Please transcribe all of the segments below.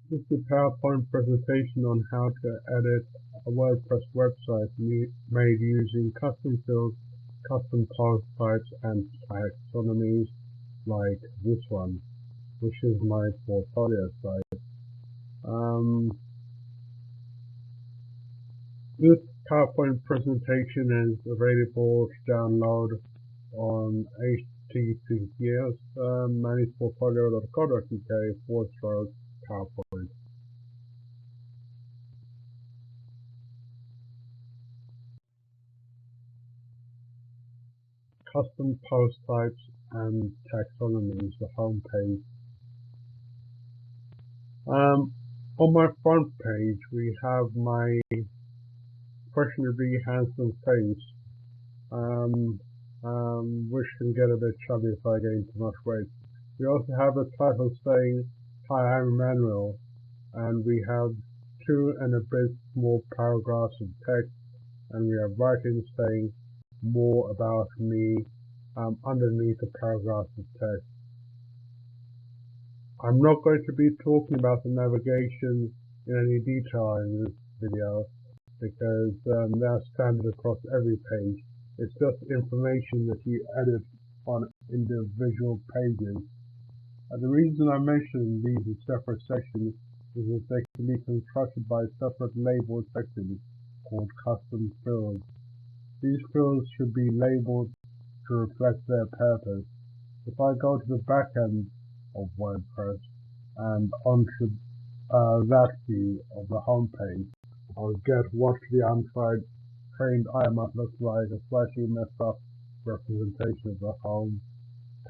This is a PowerPoint presentation on how to edit a WordPress website made using custom fields, custom post types, and taxonomies like this one, which is my portfolio site. This PowerPoint presentation is available to download on https managedportfolio.co.uk/PowerPoint. Custom post types and taxonomies, the home page. On my front page, we have my questionably handsome face, which can get a bit chubby if I gain too much weight. We also have a title saying, "Hi, I'm Emmanuel," and we have 2 and a bit small paragraphs of text, and we have writing saying more about me underneath the paragraphs of text. I'm not going to be talking about the navigation in any detail in this video because that's standard across every page. It's just information that you edit on individual pages. And the reason I mention these in separate sections is that they can be constructed by separate labeled sections called custom fields. These fields should be labeled to reflect their purpose. If I go to the back end of WordPress and onto that view of the home page, I'll get what the untrained eye might look like, a slightly messed up representation of the home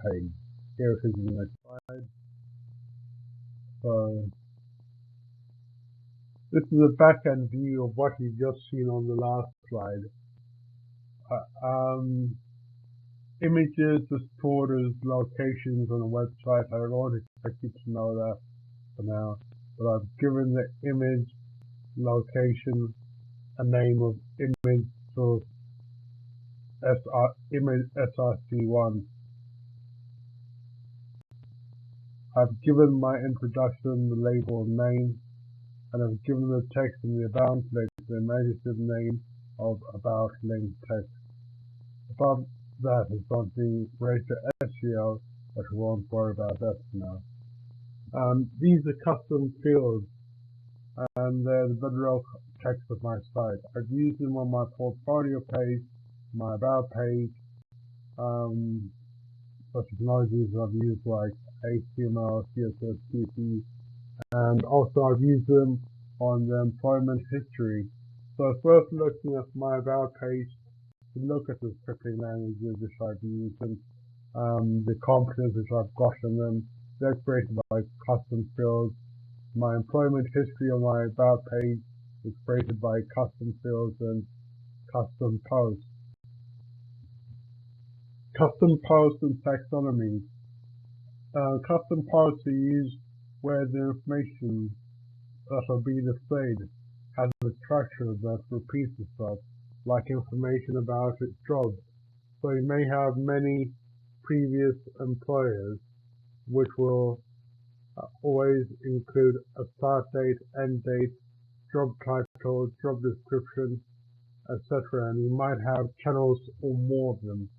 page. Here it is in the next slide. So this is a back end view of what you've just seen on the last slide. Images are stored as locations on a website. I don't expect you to know that for now, but I've given the image location a name of image source image src1. I've given my introduction the label name, and I've given the text in the about link the imaginary name of about link text. Above that is something related to SEO, but we won't worry about that for now. These are custom fields, and they're the bedrock text of my site. I've used them on my portfolio page, my about page, such technologies I've used like HTML, CSS, CSS, and also I've used them on the employment history. So it's worth looking at my about page to look at the scripting languages which I've used and the competence which I've gotten them. They're created by custom fields. My employment history on my about page is created by custom fields and custom posts. Custom posts and taxonomies. Custom posts are used where the information that will be displayed has a structure that repeats itself, like information about its job. So you may have many previous employers which will always include a start date, end date, job title, job description, etc. And you might have channels or more of them.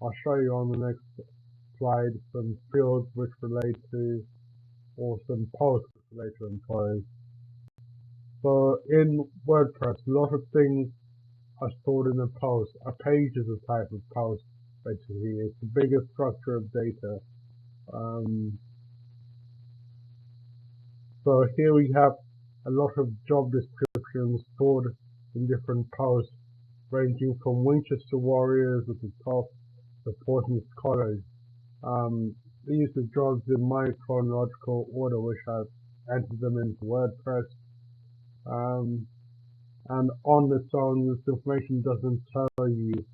I'll show you on the next slide some fields which relate to, or some posts which relate to employers. So in WordPress, a lot of things are stored in a post. A page is a type of post, basically. It's the biggest structure of data. So here we have a lot of job descriptions stored in different posts, ranging from Winchester Warriors at the top, supporting scholars. These are jobs in my chronological order, which I've entered them into WordPress. And on its own, this information doesn't tell you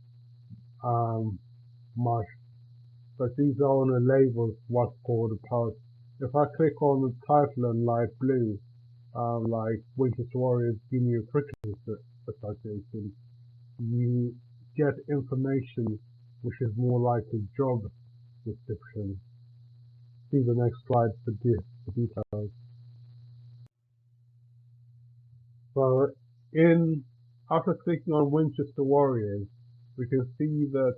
much, but these are on a label what's called a post. If I click on the title in light blue, like Winchester Warriors Junior Cricket Association, you get information which is more like a job description. See the next slide for details. So after clicking on Winchester Warriors, we can see that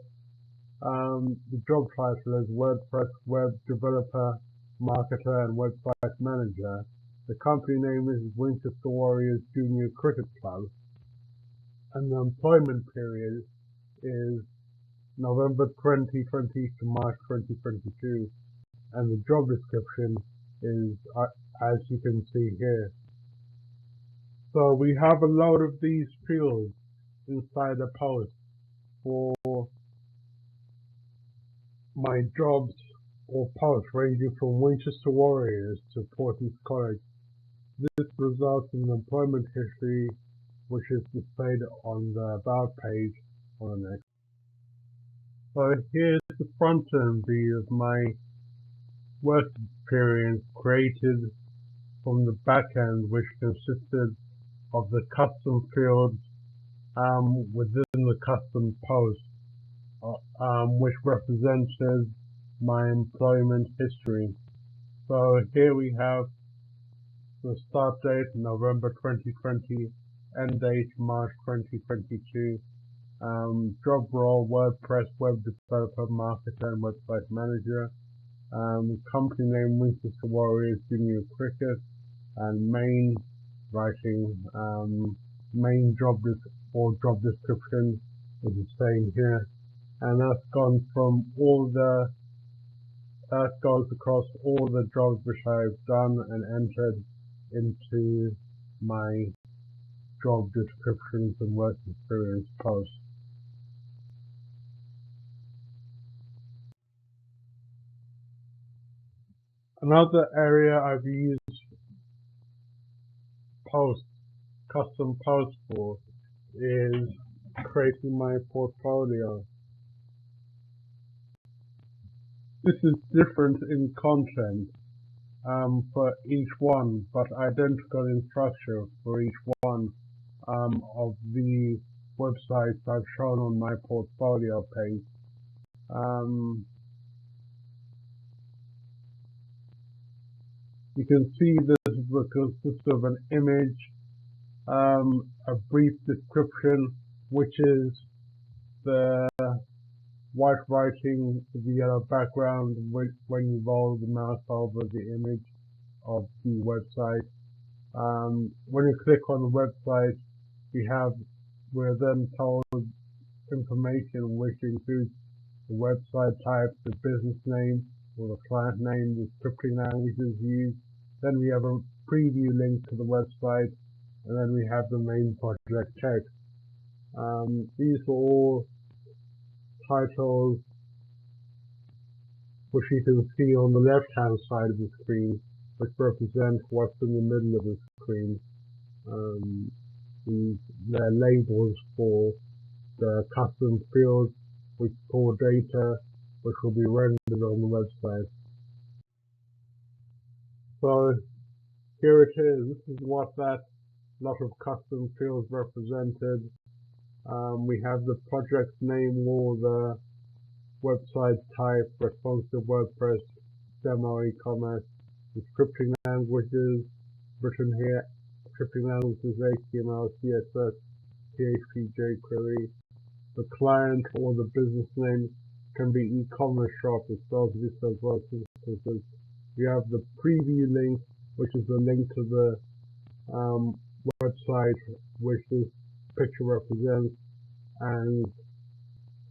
the job title is WordPress Web Developer, Marketer and Website Manager. The company name is Winchester Warriors Junior Cricket Club, and the employment period is November 2020 to March 2022, and the job description is as you can see here. So we have a load of these fields inside the post for my jobs or posts ranging from Winchester Warriors to Portsmouth College. This results in an employment history which is displayed on the About page on the next. So here's the front end view of my work experience created from the back end, which consisted of the custom fields within the custom post, which represented my employment history. So here we have the start date November 2020, end date March 2022, job role WordPress Web Developer, Marketer and Website Manager, company name Winchester Warriors Junior Cricket, and main writing, main job description is the same here, and that goes across all the jobs which I've done and entered into my job descriptions and work experience posts. Another area I've used custom posts for is creating my portfolio. This is different in content for each one, but identical in structure for each one of the websites I've shown on my portfolio page. You can see this will consist of an image, a brief description, which is the white writing with the yellow background when you roll the mouse over the image of the website. When you click on the website, we're then told information which includes the website type, the business name or the client name, the scripting languages used. Then we have a preview link to the website, and then we have the main project text. These are all titles which you can see on the left hand side of the screen, which represent what's in the middle of the screen. They're labels for the custom fields which store data which will be rendered on the website. So here it is. This is what that lot of custom fields represented. We have the project name or the website type, responsive WordPress, demo e-commerce, the scripting languages written here, scripting languages HTML, CSS, PHP, jQuery. The client or the business name can be e-commerce shop as well as this as well as we have the preview link, which is the link to the website which this picture represents, and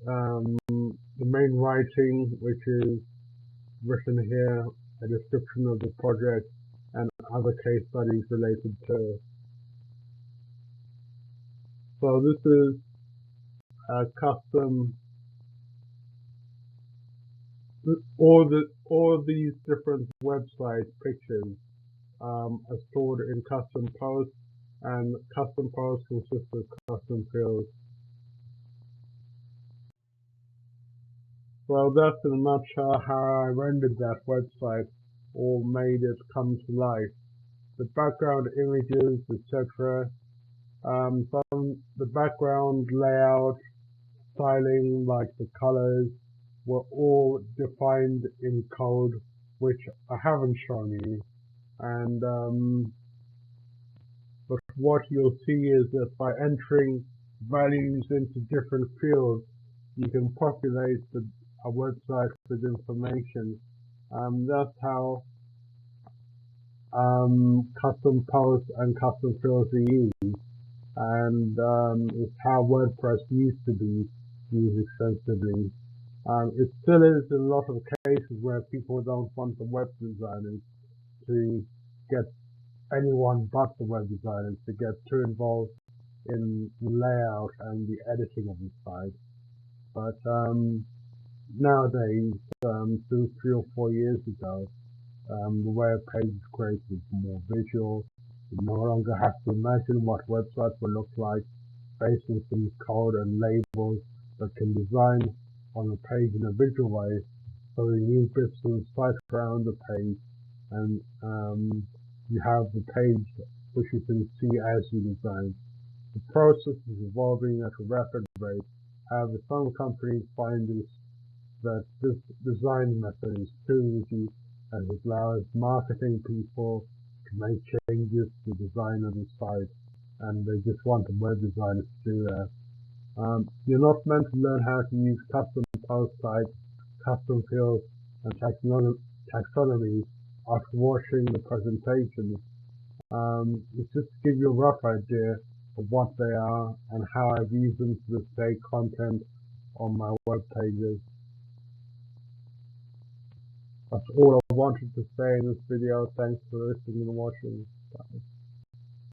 the main writing, which is written here, a description of the project and other case studies related to it. So this is a custom. All these different website pictures are stored in custom posts, and custom posts consist of custom fields. Well, that's in a nutshell how I rendered that website or made it come to life. The background images, etc. The background layout, styling, like the colors, were all defined in code, which I haven't shown you. And But what you'll see is that by entering values into different fields, you can populate a website with information. That's how custom posts and custom fields are used, and it's how WordPress used to be used extensively. It still is in a lot of cases where people don't want the web designers to get anyone but the web designers to get too involved in the layout and the editing of the site. But nowadays, 2, 3, or 4 years ago, the way a page is created is more visual. You no longer have to imagine what websites will look like based on some code and labels, but can design on the page in a visual way, so you use bits to cipher around the page, and you have the page which you can see as you design. The process is evolving at a rapid rate. However, some companies find that this design method is too easy, and it allows marketing people to make changes to the design of the site, and they just want the web designers to do that. You're not meant to learn how to use custom post types, custom fields, and taxonomies after watching the presentation. It's just to give you a rough idea of what they are and how I've used them to display content on my web pages. That's all I wanted to say in this video. Thanks for listening and watching. Bye.